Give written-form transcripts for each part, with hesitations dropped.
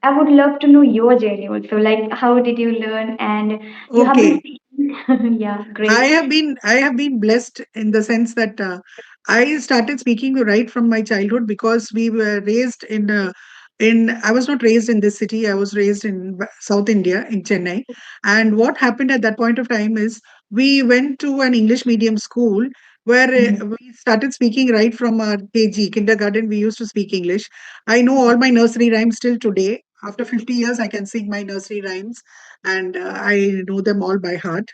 I would love to know your journey also. Like, how did you learn? And you have been Okay. speaking. Yeah, I great. have been I have been blessed in the sense that I started speaking right from my childhood because we were raised in I was not raised in this city. I was raised in South India in Chennai. And what happened at that point of time is we went to an English medium school where Mhm. we started speaking right from our KG kindergarten. We used to speak English. I know all my nursery rhymes till today. After 50 years, I can sing my nursery rhymes, and I know them all by heart.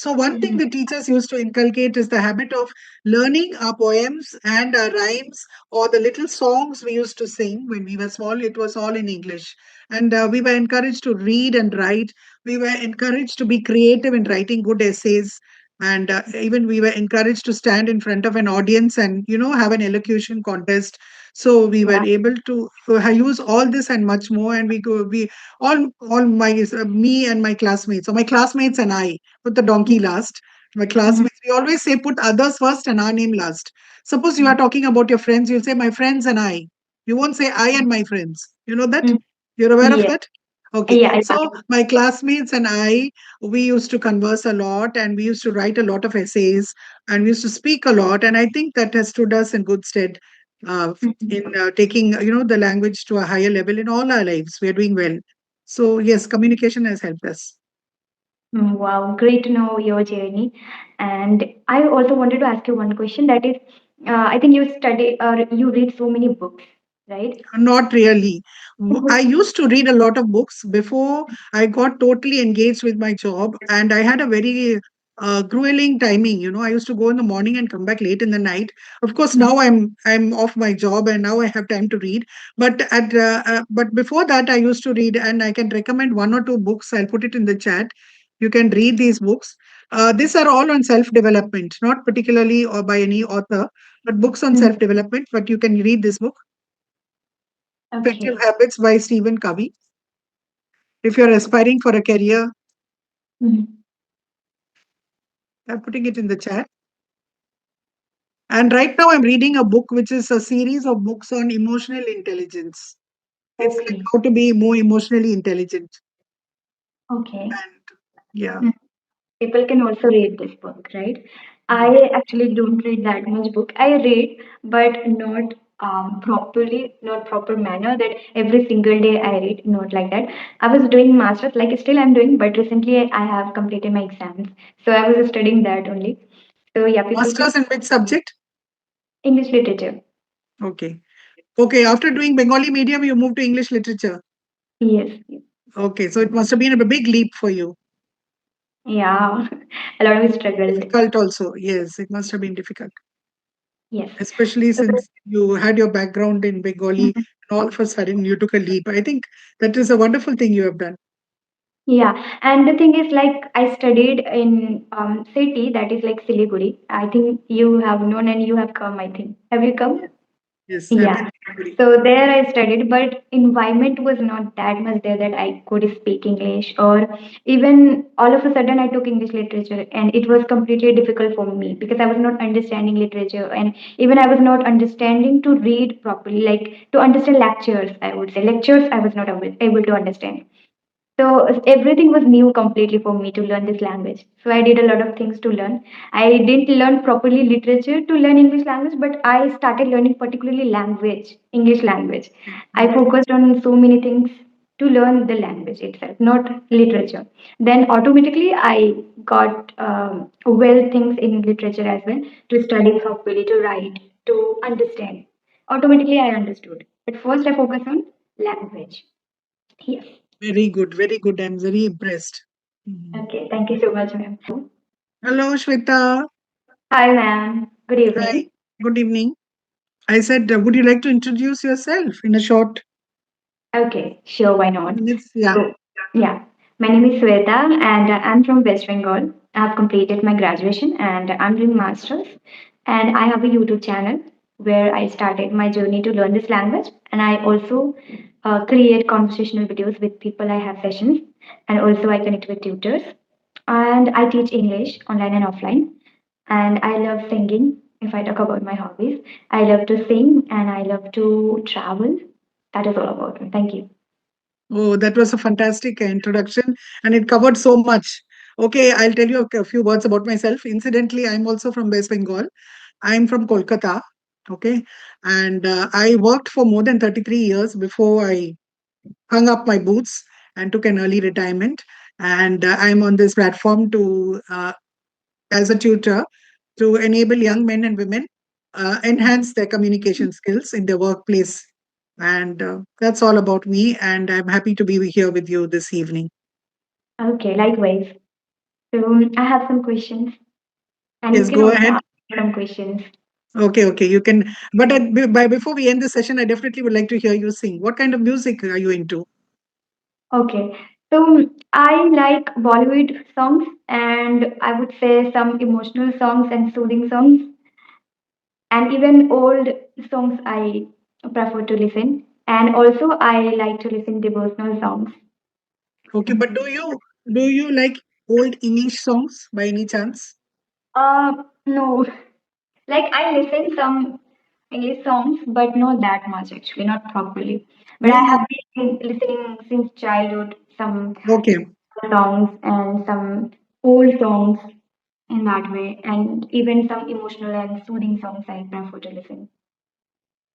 So, one thing Mhm. the teachers used to inculcate is the habit of learning our poems and our rhymes or the little songs we used to sing when we were small. It was all in English. And we were encouraged to read and write. We were encouraged to be creative in writing good essays. And even we were encouraged to stand in front of an audience and, have an elocution contest. So we were Yeah. able to use all this and much more. And all my, me and my classmates, or my classmates and I, put the donkey last. My Mhm. classmates, we always say put others first and our name last. Suppose you are Mhm. talking about your friends, you'll say my friends and I. You won't say I and my friends. You know that? Mhm. You're aware of Yeah. that? Okay. Yeah. So my classmates and I, we used to converse a lot and we used to write a lot of essays and we used to speak a lot. And I think that has stood us in good stead in Mhm. taking, the language to a higher level in all our lives. We are doing well. So yes, communication has helped us. Wow, great to know your journey. And I also wanted to ask you one question. That is, I think you study or you read so many books, right? Not really. I used to read a lot of books before I got totally engaged with my job, and I had a very grueling timing. I used to go in the morning and come back late in the night. Of course, now I'm off my job, and now I have time to read. But before that, I used to read, and I can recommend one or two books. I'll put it in the chat. You can read these books. These are all on self development, not particularly or by any author, but books on Mhm. self development. But you can read this book. Effective Okay. Habits by Stephen Covey. If you're aspiring for a career, Mhm. I'm putting it in the chat. And right now, I'm reading a book which is a series of books on emotional intelligence. It's like Okay. how to be more emotionally intelligent. Okay. And yeah, Mm. People can also read this book, right? I actually don't read that much book. I read, but not properly, not proper manner. That every single day I read, not like that. I was doing masters, like still I'm doing, but recently I have completed my exams, so I was studying that only. So yeah, people can masters in which subject? English literature. Okay. Okay. After doing Bengali medium, you moved to English literature. Yes. Yes. Okay. So it must have been a big leap for you. Yeah, a lot of struggled. Difficult also. Yes, it must have been difficult, Yes. especially So, since you had your background in Bengali and all of a sudden you took a leap. I think that is a wonderful thing you have done. yeah, and the thing is, like, I studied in city that is like Siliguri. I think you have known and you have come. I think have you come? Yes, I've been Yeah. to Siliguri. So there I studied, but environment was not that much there that I could speak English, or even all of a sudden I took English literature and it was completely difficult for me because I was not understanding literature, and even I was not understanding to read properly, like to understand lectures. I would say lectures I was not able to understand. So everything was new completely for me to learn this language. So I did a lot of things to learn. I didn't learn properly literature to learn English language, but I started learning particularly language, English language. I focused on so many things to learn the language itself, not literature. Then automatically I got well things in literature as well, to study properly, to write, to understand. Automatically I understood. But first I focused on language. Yes. Very good, very good. I'm very impressed. Mhm. Okay, thank you so much, ma'am. Hello, Shweta. Hi, ma'am. Good Hi. evening. Good evening. I said, would you like to introduce yourself in a short Okay, sure, why not? minutes? Yeah. So, yeah, my name is Sweta and I'm from West Bengal. I've completed my graduation and I'm doing masters. And I have a YouTube channel where I started my journey to learn this language. And I also create conversational videos with people. I have sessions, and also I connect with tutors. And I teach English online and offline. And I love singing. If I talk about my hobbies, I love to sing and I love to travel. That is all about me. Thank you. Oh, that was a fantastic introduction and it covered so much. Okay, I'll tell you a few words about myself. Incidentally, I'm also from West Bengal. I'm from Kolkata. Okay, and I worked for more than 33 years before I hung up my boots and took an early retirement. And I'm on this platform to as a tutor to enable young men and women enhance their communication skills in their workplace. And that's all about me. And I'm happy to be here with you this evening. Okay, likewise. So I have some questions, and you Yes, can go also ahead. ask some questions. Okay, okay, you can. But before we end the session, I definitely would like to hear you sing. What kind of music are you into? Okay, so I like Bollywood songs, and I would say some emotional songs and soothing songs, and even old songs I prefer to listen. And also, I like to listen devotional songs. Okay, but do you like old English songs by any chance? No, like I listen some English songs, but not that much actually, not properly. But I have No. been listening since childhood some Okay. songs and some old songs in that way, and even some emotional and soothing songs I prefer to listen.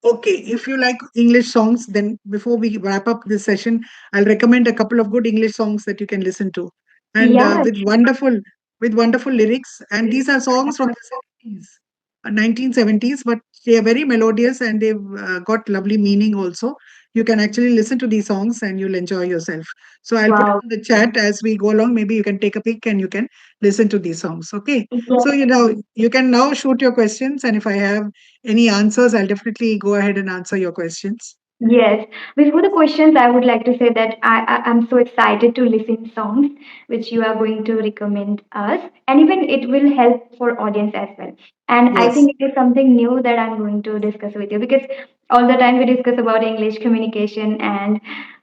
Okay, if you like English songs, then before we wrap up this session, I'll recommend a couple of good English songs that you can listen to, and Yeah, with wonderful lyrics. And these are songs from the 70s, 1970s, but they are very melodious and they've got lovely meaning also. You can actually listen to these songs and you'll enjoy yourself. So I'll put it wow. in the chat as we go along. Maybe you can take a pic and you can listen to these songs. Okay. So Yes, you can now shoot your questions, and if I have any answers, I'll definitely go ahead and answer your questions. yes. Before the questions, I would like to say that I'm so excited to listen songs which you are going to recommend us, and even it will help for audience as well. And I Yes. think it is something new that I'm going to discuss with you because all the time we discuss about English communication and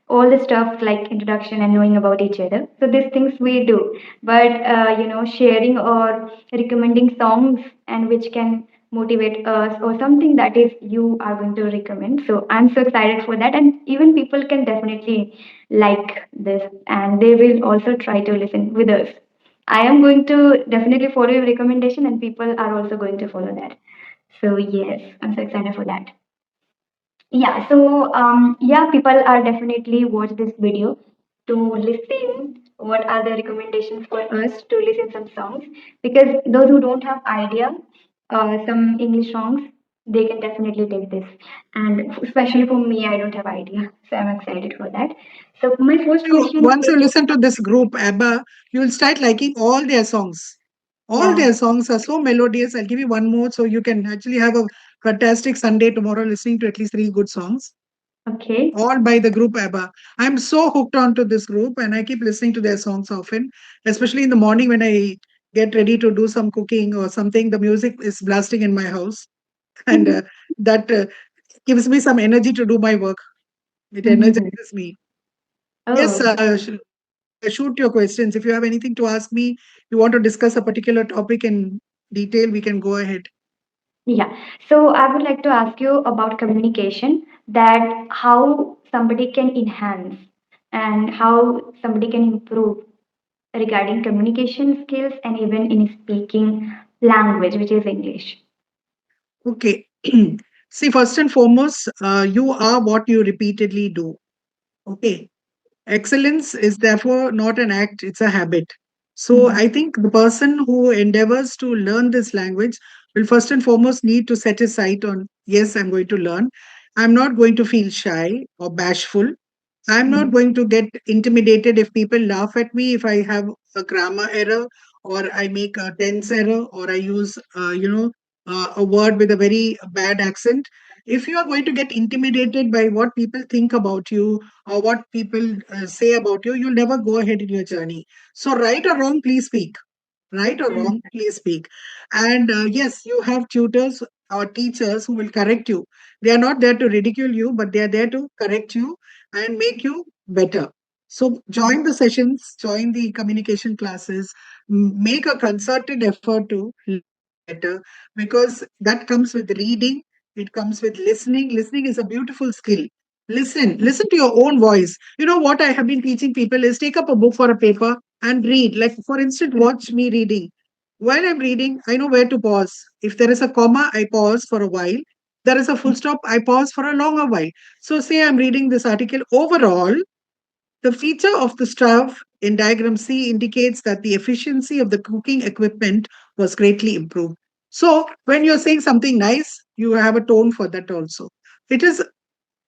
all the stuff like introduction and knowing about each other. So these things we do, but sharing or recommending songs and which can motivate us or something that is you are going to recommend. So I'm so excited for that, and even people can definitely like this and they will also try to listen with us. I am going to definitely follow your recommendation, and people are also going to follow that. So yes, I'm so excited for that. Yeah, so yeah, people are definitely watch this video to listen what are the recommendations for us to listen some songs, because those who don't have idea some English songs, they can definitely take this. And especially for me, I don't have idea, so I'm excited for that. So my first question Once you is, listen to this group, ABBA, you will start liking all their songs. All yeah, their songs are so melodious. I'll give you one more so you can actually have a fantastic Sunday tomorrow listening to at least three good songs, okay. all by the group ABBA. I'm so hooked on to this group and I keep listening to their songs often, especially in the morning when I get ready to do some cooking or something. The music is blasting in my house, and that gives me some energy to do my work. It Mhm. energizes me. Yes, Oh, shoot your questions. If you have anything to ask me, you want to discuss a particular topic in detail, we can go ahead. yeah. So I would like to ask you about communication, that how somebody can enhance and how somebody can improve regarding communication skills and even in speaking language, which is English. Okay. See, first and foremost, you are what you repeatedly do. Okay. Excellence is therefore not an act, it's a habit. So Mhm. I think the person who endeavors to learn this language will first and foremost need to set his sight on, yes, I'm going to learn. I'm not going to feel shy or bashful. I'm not Mhm. going to get intimidated if people laugh at me if I have a grammar error or I make a tense error or I use, a word with a very bad accent. If you are going to get intimidated by what people think about you or what people say about you, you'll never go ahead in your journey. So, right or wrong, please speak. Right or Mhm. wrong, please speak. And yes, you have tutors or teachers who will correct you. They are not there to ridicule you, but they are there to correct you and make you better. So join the sessions, join the communication classes, make a concerted effort to learn better, because that comes with reading, it comes with listening. Listening is a beautiful skill. Listen to your own voice. You know what I have been teaching people is take up a book or a paper and read. Like, for instance, watch me reading. While I'm reading, I know where to pause. If there is a comma, I pause for a while. There is a full stop, I pause for a longer while. So, say I'm reading this article. Overall, the feature of the stove in diagram C indicates that the efficiency of the cooking equipment was greatly improved. So, when you're saying something nice, you have a tone for that also. It is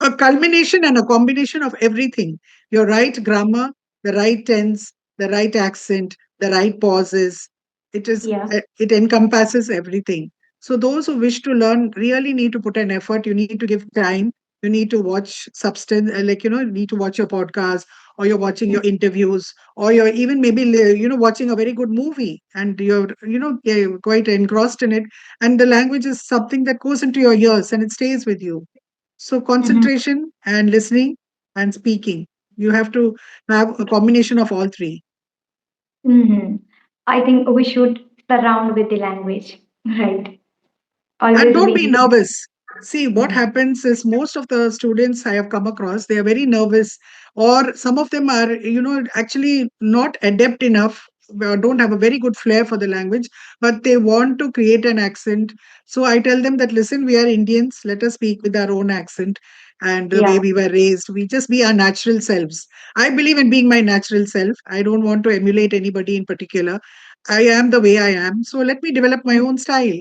a culmination and a combination of everything: your right grammar, the right tense, the right accent, the right pauses. Yeah. It encompasses everything. So those who wish to learn really need to put an effort. You need to give time. You need to watch substance, like, you need to watch your podcast, or you're watching your interviews, or you're even maybe watching a very good movie, and you're quite engrossed in it, and the language is something that goes into your ears and it stays with you. So Mm-hmm. concentration and listening and speaking. You have to have a combination of all three. Mm-hmm. I think we should surround with the language, right? And Always don't we be need. nervous. See, what Mhm. happens is most of the students I have come across, they are very nervous, or some of them are, actually not adept enough, don't have a very good flair for the language, but they want to create an accent. So I tell them that, listen, we are Indians, let us speak with our own accent and the way Yeah. we were raised. We just be our natural selves. I believe in being my natural self. I don't want to emulate anybody in particular. I am the way I am. So let me develop my own style.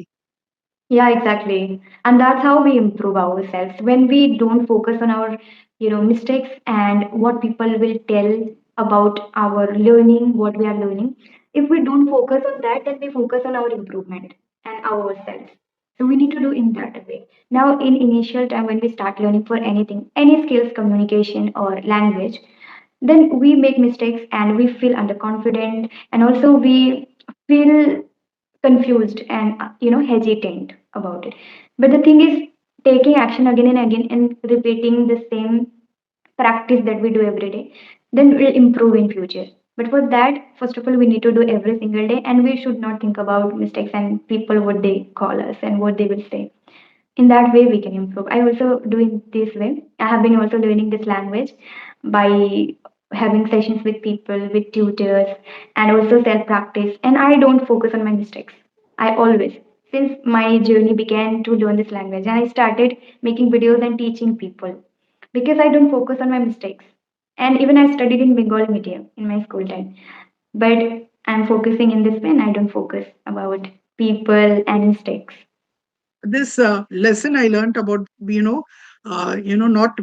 Yeah, exactly. And that's how we improve ourselves. When we don't focus on our, mistakes and what people will tell about our learning, what we are learning. If we don't focus on that, then we focus on our improvement and ourselves. So we need to do in that way. Now, in initial time when we start learning for anything, any skills, communication or language, then we make mistakes and we feel underconfident, and also we feel confused and hesitant about it. But the thing is, taking action again and again and repeating the same practice that we do every day, then we'll improve in future. But for that, first of all, we need to do every single day, and we should not think about mistakes and people what they call us and what they will say. In that way we can improve. I also do it this way. I have been also learning this language by having sessions with people, with tutors, and also self practice, and I don't focus on my mistakes. I always, since my journey began to learn this language, and I started making videos and teaching people, because I don't focus on my mistakes. And even I studied in Bengali medium in my school time, but I'm focusing in this way and I don't focus about people and mistakes. This lesson I learned about, not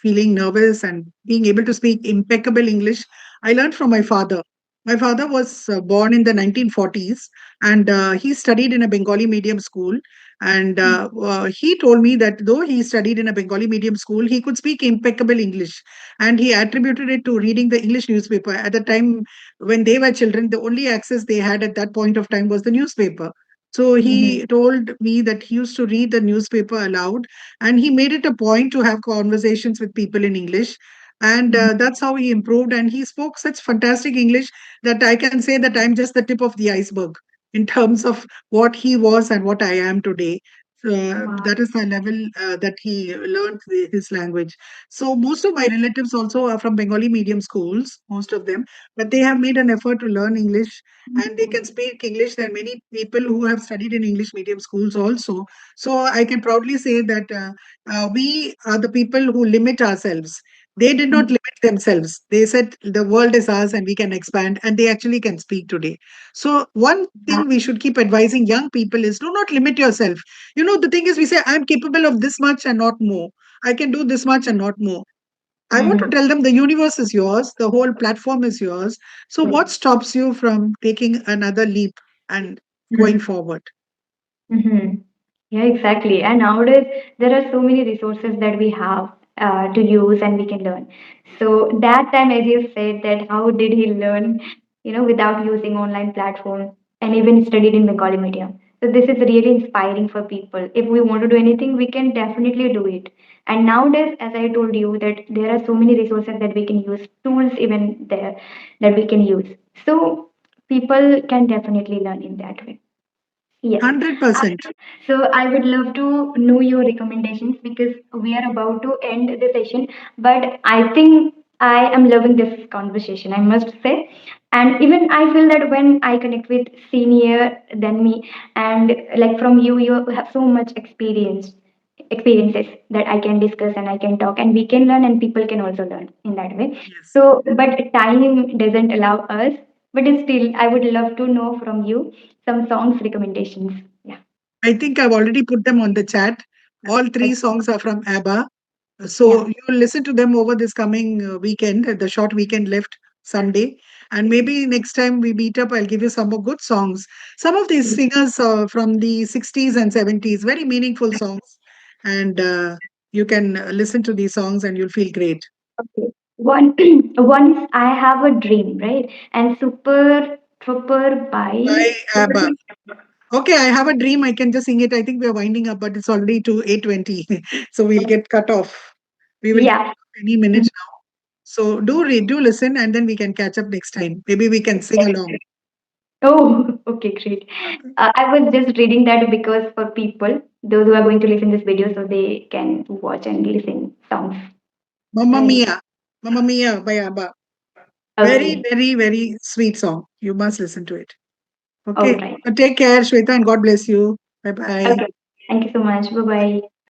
feeling nervous and being able to speak impeccable English, I learned from my father. My father was born in the 1940s, and he studied in a Bengali medium school. And he told me that though he studied in a Bengali medium school, he could speak impeccable English, and he attributed it to reading the English newspaper. At the time when they were children, the only access they had at that point of time was the newspaper. So Mhm. he told me that he used to read the newspaper aloud, and he made it a point to have conversations with people in English. And Mhm. that's how he improved. And he spoke such fantastic English that I can say that I'm just the tip of the iceberg in terms of what he was and what I am today. Wow. That is the level that he learned his language. So most of my relatives also are from Bengali medium schools, most of them, but they have made an effort to learn English and they can speak English. There are many people who have studied in English medium schools also. So I can proudly say that we are the people who limit ourselves. They did not Mhm. limit themselves. They said the world is ours and we can expand, and they actually can speak today. So, one thing we should keep advising young people is do not limit yourself. The thing is, we say, I'm capable of this much and not more. I can do this much and not more. I want to Mhm. tell them the universe is yours, the whole platform is yours. So, what stops you from taking another leap and going Mhm. forward? Mhm. Yeah, exactly. And nowadays, there are so many resources that we have to use and we can learn. So that time, as you said, that how did he learn, without using online platform, and even studied in Bengali medium. So this is really inspiring for people. If we want to do anything, we can definitely do it. And nowadays, as I told you, that there are so many resources that we can use, tools even there that we can use. So people can definitely learn in that way. Yes. 100%. So I would love to know your recommendations because we are about to end the session. But I think I am loving this conversation, I must say. And even I feel that when I connect with senior than me, and like from you, you have so much experiences that I can discuss and I can talk and we can learn and people can also learn in that way. Yes. So, but time doesn't allow us. But still, I would love to know from you some songs recommendations. Yeah. I think I've already put them on the chat. All Okay. three songs are from ABBA. Yeah. So you'll listen to them over this coming weekend, the short weekend left Sunday. And maybe next time we meet up, I'll give you some more good songs. Some of these singers from the 60s and 70s, very meaningful songs. And you can listen to these songs and you'll feel great. Okay. One one is I have a dream, right? And super trooper by Bye, ABBA. Okay, I have a dream. I can just sing it. I think we're winding up, but it's already to 8:20. So we'll get cut off. We will get yeah. cut off any minute now. So do read, do listen, and then we can catch up next time. Maybe we can sing along. Oh, okay, great. Okay. I was just reading that because for people, those who are going to listen this video, so they can watch and listen songs. Mamma Right. Mia. Mamma Mia by ABBA. Very, Okay. very, very sweet song. You must listen to it. All Okay. right. So take care, Shweta, and God bless you. Bye bye. Okay. Thank you so much. Bye bye.